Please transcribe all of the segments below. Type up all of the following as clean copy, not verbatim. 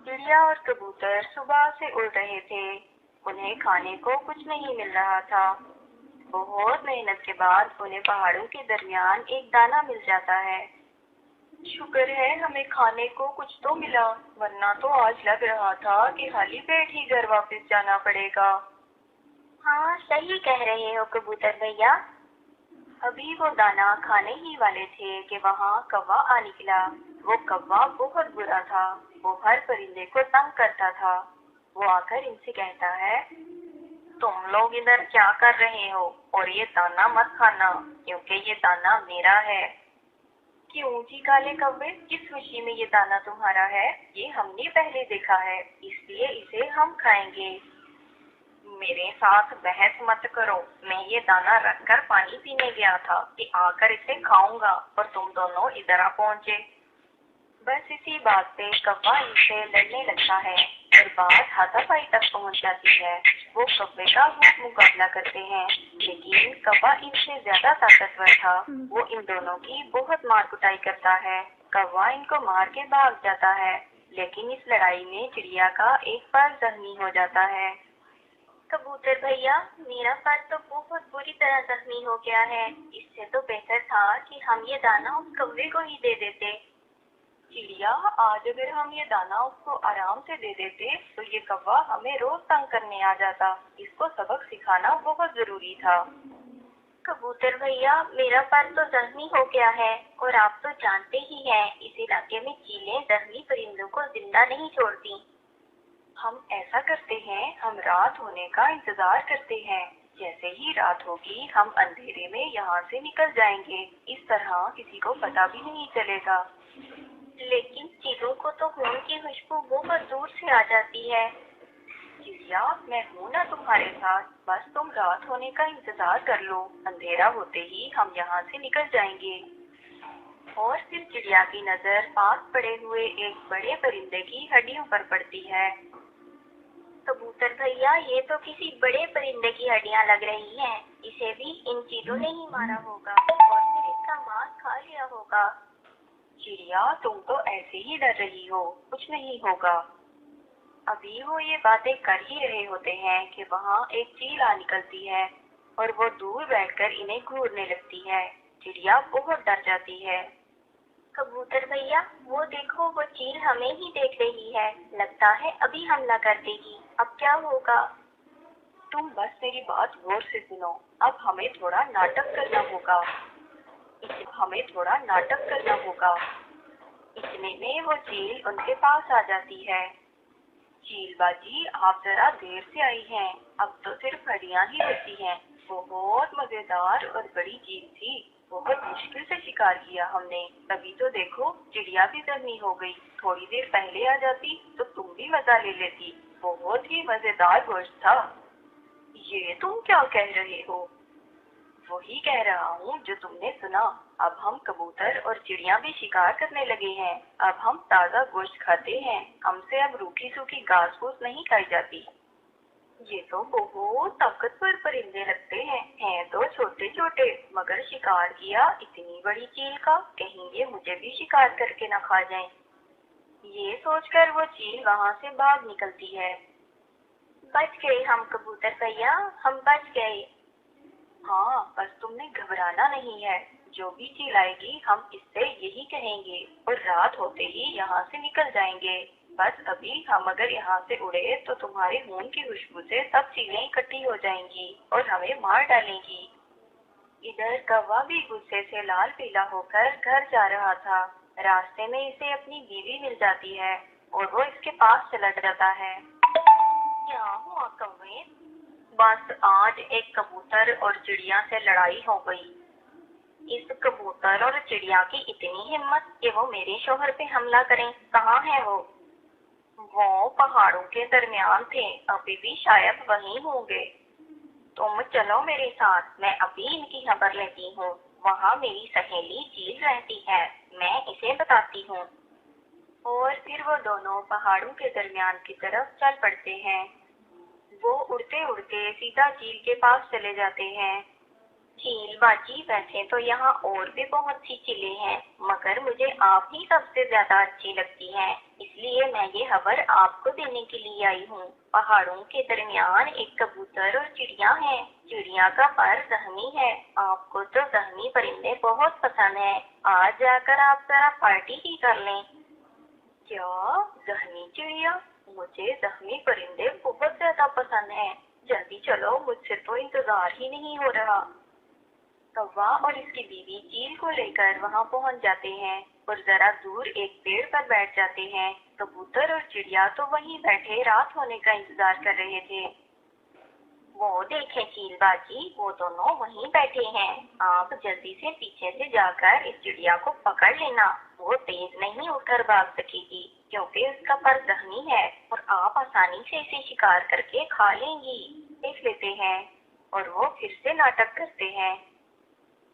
चिड़िया और कबूतर सुबह से उड़ रहे थे। उन्हें खाने को कुछ नहीं मिल रहा था। बहुत मेहनत के बाद उन्हें पहाड़ों के दरमियान एक दाना मिल जाता है। शुक्र है हमें खाने को कुछ तो मिला, वरना तो आज लग रहा था कि खाली पेट ही घर वापस जाना पड़ेगा। हाँ, सही कह रहे हो कबूतर भैया। अभी वो दाना खाने ही वाले थे कि वहाँ कौवा आ निकला। वो कौवा बहुत बुरा था। वो हर परिंदे को तंग करता था। वो आकर इनसे कहता है, तुम लोग इधर क्या कर रहे हो, और ये दाना मत खाना, क्योंकि ये दाना मेरा है। क्यों जी काले कौवे, किस खुशी में ये दाना तुम्हारा है? ये हमने पहले देखा है, इसलिए इसे हम खाएंगे। मेरे साथ बहस मत करो। मैं ये दाना रखकर पानी पीने गया था कि आकर इसे खाऊंगा, और तुम दोनों इधर आ पहुंचे। बस इसी बात पे कौवा इनसे लड़ने लगता है और बात हाथापाई तक पहुंच जाती है। वो कौवे का खूब मुकाबला करते हैं, लेकिन कौवा इनसे ज्यादा ताकतवर था। वो इन दोनों की बहुत मार कुटाई करता है। कौवा इनको मार के भाग जाता है, लेकिन इस लड़ाई में चिड़िया का एक पैर जख्मी हो जाता है। कबूतर भैया, मेरा पैर तो बहुत बुरी तरह जख्मी हो गया है। इससे तो बेहतर था कि हम ये दाना उस कौवे को ही दे देते। चिड़िया, आज अगर हम ये दाना उसको आराम से दे देते तो ये कौवा हमें रोज तंग करने आ जाता। इसको सबक सिखाना बहुत जरूरी था। कबूतर भैया, मेरा पैर तो जख्मी हो गया है, और आप तो जानते ही हैं इस इलाके में चीलें जख्मी परिंदों को जिंदा नहीं छोड़ती। हम ऐसा करते हैं, हम रात होने का इंतजार करते हैं। जैसे ही रात होगी हम अंधेरे में यहाँ से निकल जाएंगे। इस तरह किसी को पता भी नहीं चलेगा। लेकिन चीलों को तो खून की खुशबू बहुत दूर से आ जाती है। चिड़िया, मैं हूँ ना तुम्हारे साथ, बस तुम रात होने का इंतजार कर लो। अंधेरा होते ही हम यहाँ से निकल जाएंगे। और फिर चिड़िया की नजर पास पड़े हुए एक बड़े परिंदे की हड्डियों पर पड़ती है। कबूतर भैया, ये तो किसी बड़े परिंदे की हड्डियां लग रही हैं। इसे भी इन चीलों ने ही मारा होगा और फिर इसका मांस खा लिया होगा। चिड़िया, तुम तो ऐसे ही डर रही हो, कुछ नहीं होगा। अभी वो ये बातें कर ही रहे होते हैं कि वहाँ एक चील आ निकलती है और वो दूर बैठकर इन्हें घूरने लगती है। चिड़िया बहुत डर जाती है। कबूतर भैया, वो देखो, वो चील हमें ही देख रही है। लगता है अभी हमला कर देगी। अब क्या होगा? तुम बस मेरी बात गौर से सुनो। अब हमें थोड़ा नाटक करना होगा। हमें थोड़ा नाटक करना होगा। इतने में वो चील उनके पास आ जाती है। चील बाजी, आप जरा देर से आई हैं। अब तो सिर्फ हड्डियां ही बची हैं। बहुत मजेदार और बड़ी चीज थी। बहुत मुश्किल से शिकार किया हमने। तभी तो देखो, चिड़िया भी जख्मी हो गई। थोड़ी देर पहले आ जाती तो तुम भी मजा ले लेती। बहुत ही मजेदार गोश्त था। ये तुम क्या कह रहे हो? वही कह रहा हूँ जो तुमने सुना। अब हम कबूतर और चिड़िया भी शिकार करने लगे हैं। अब हम ताजा गोश्त खाते हैं। हमसे अब रूखी सूखी घास फूस नहीं खाई जाती। ये तो बहुत ताकतवर परिंदे लगते हैं तो छोटे छोटे, मगर शिकार किया इतनी बड़ी चील का, कहीं ये मुझे भी शिकार करके न खा जाएं। ये सोचकर वो चील वहाँ से भाग निकलती है। बच गए हम कबूतर भैया, हम बच गए। हाँ, बस तुमने घबराना नहीं है। जो भी चील आएगी हम इससे यही कहेंगे और रात होते ही यहाँ से निकल जाएंगे। बस अभी हम अगर यहाँ से उड़े तो तुम्हारे खून की खुशबू से सब चीलें इकट्ठी हो जाएंगी और हमें मार डालेंगी। इधर कौवा भी गुस्से से लाल पीला होकर घर जा रहा था। रास्ते में इसे अपनी बीवी मिल जाती है और वो इसके पास चला जाता है। क्या हुआ कौवे? बस आज एक कबूतर और चिड़िया से लड़ाई हो गई। इस कबूतर और चिड़िया की इतनी हिम्मत कि वो मेरे शोहर पे हमला करें। कहाँ है वो? वो पहाड़ों के दरमियान थे, अभी भी शायद वहीं होंगे। तुम चलो मेरे साथ, मैं अभी इनकी खबर लेती हूँ। वहाँ मेरी सहेली चील रहती है, मैं इसे बताती हूँ। और फिर वो दोनों पहाड़ों के दरमियान की तरफ चल पड़ते हैं। वो उड़ते उड़ते सीधा चील के पास चले जाते हैं। चील बाजी, वैसे तो यहाँ और भी बहुत सी चीलें हैं, मगर मुझे आप ही सबसे ज्यादा अच्छी लगती हैं, इसलिए मैं ये खबर आपको देने के लिए आई हूँ। पहाड़ों के दरमियान एक कबूतर और चिड़िया है। चिड़िया का पर जख्मी है। आपको तो जख्मी परिंदे बहुत पसंद है। आज जाकर आप जरा पार्टी ही कर लें। क्या? जख्मी चिड़िया? मुझे जख्मी परिंदे बहुत ज्यादा पसंद है। जल्दी चलो, मुझसे तो इंतजार ही नहीं हो रहा। कौवा और इसकी बीवी चील को लेकर वहां पहुंच जाते हैं और जरा दूर एक पेड़ पर बैठ जाते हैं। कबूतर और चिड़िया तो वहीं बैठे रात होने का इंतजार कर रहे थे। वो देखें चील बाजी, वो दोनों वहीं बैठे हैं। आप जल्दी से पीछे से जाकर इस चिड़िया को पकड़ लेना। वो तेज नहीं उठकर भाग सकेगी क्योंकि उसका पर जख्मी है और आप आसानी से इसे शिकार करके खा लेंगी। देख लेते हैं। और वो फिर से नाटक करते हैं।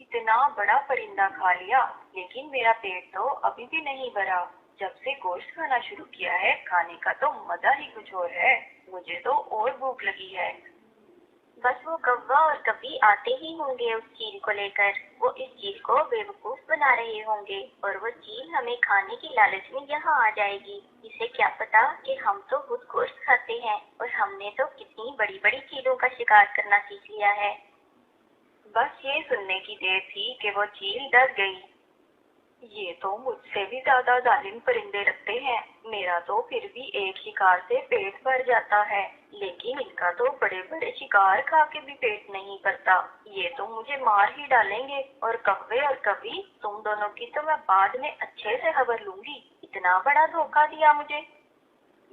इतना बड़ा परिंदा खा लिया, लेकिन मेरा पेट तो अभी भी नहीं भरा। जब से गोश्त खाना शुरू किया है, खाने का तो मजा ही कुछ और है। मुझे तो और भूख लगी है। बस वो कौवा और कभी आते ही होंगे उस चील को लेकर। वो इस चील को बेवकूफ बना रहे होंगे और वो चील हमें खाने की लालच में यहाँ आ जाएगी। इसे क्या पता कि हम तो खुद गोश्त खाते हैं और हमने तो कितनी बड़ी बड़ी चीलों का शिकार करना सीख लिया है। बस ये सुनने की देर थी कि वो चील डर गई। ये तो मुझसे भी ज्यादा जालिम परिंदे लगते हैं। मेरा तो फिर भी एक शिकार से पेट भर जाता है, लेकिन इनका तो बड़े बड़े शिकार खा के भी पेट नहीं भरता। ये तो मुझे मार ही डालेंगे। और कौवे और कभी, तुम दोनों की तो मैं बाद में अच्छे से खबर लूंगी। इतना बड़ा धोखा दिया मुझे।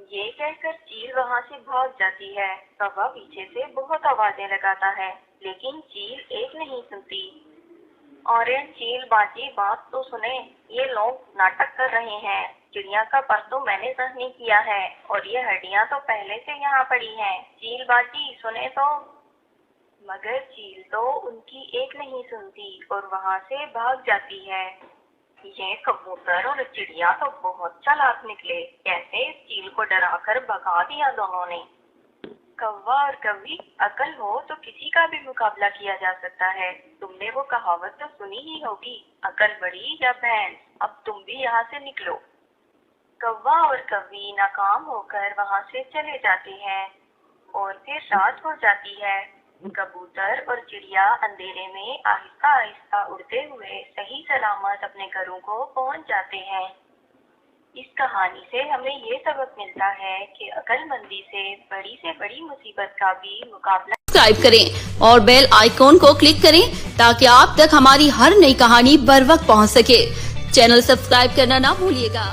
ये कहकर चील वहाँ से भाग जाती है। कौवा पीछे से बहुत आवाजें लगाता है, लेकिन चील एक नहीं सुनती। और चील बाजी, बात तो सुने, ये लोग नाटक कर रहे हैं। चिड़िया का पर तो मैंने जख्मी किया है और ये हड्डियां तो पहले से यहाँ पड़ी हैं। चील बाजी सुने तो। मगर चील तो उनकी एक नहीं सुनती और वहाँ से भाग जाती है। ये कबूतर और चिड़िया तो बहुत चालाक निकले। कैसे इस चील को डराकर भगा दिया दोनों ने। कौवा और कौवी, अकल हो तो किसी का भी मुकाबला किया जा सकता है। तुमने वो कहावत तो सुनी ही होगी, अकल बड़ी या भैंस। अब तुम भी यहाँ से निकलो। कौवा और कौवी नाकाम होकर वहाँ से चले जाते हैं और फिर रात हो जाती है। कबूतर और चिड़िया अंधेरे में आहिस्ता आहिस्ता उड़ते हुए सही सलामत अपने घरों को पहुँच जाते हैं। इस कहानी से हमें ये सबक मिलता है कि अक्लमंदी से बड़ी मुसीबत का भी मुकाबला। सब्सक्राइब करें और बेल आइकॉन को क्लिक करें ताकि आप तक हमारी हर नई कहानी बर वक्त पहुंच सके। चैनल सब्सक्राइब करना ना भूलिएगा।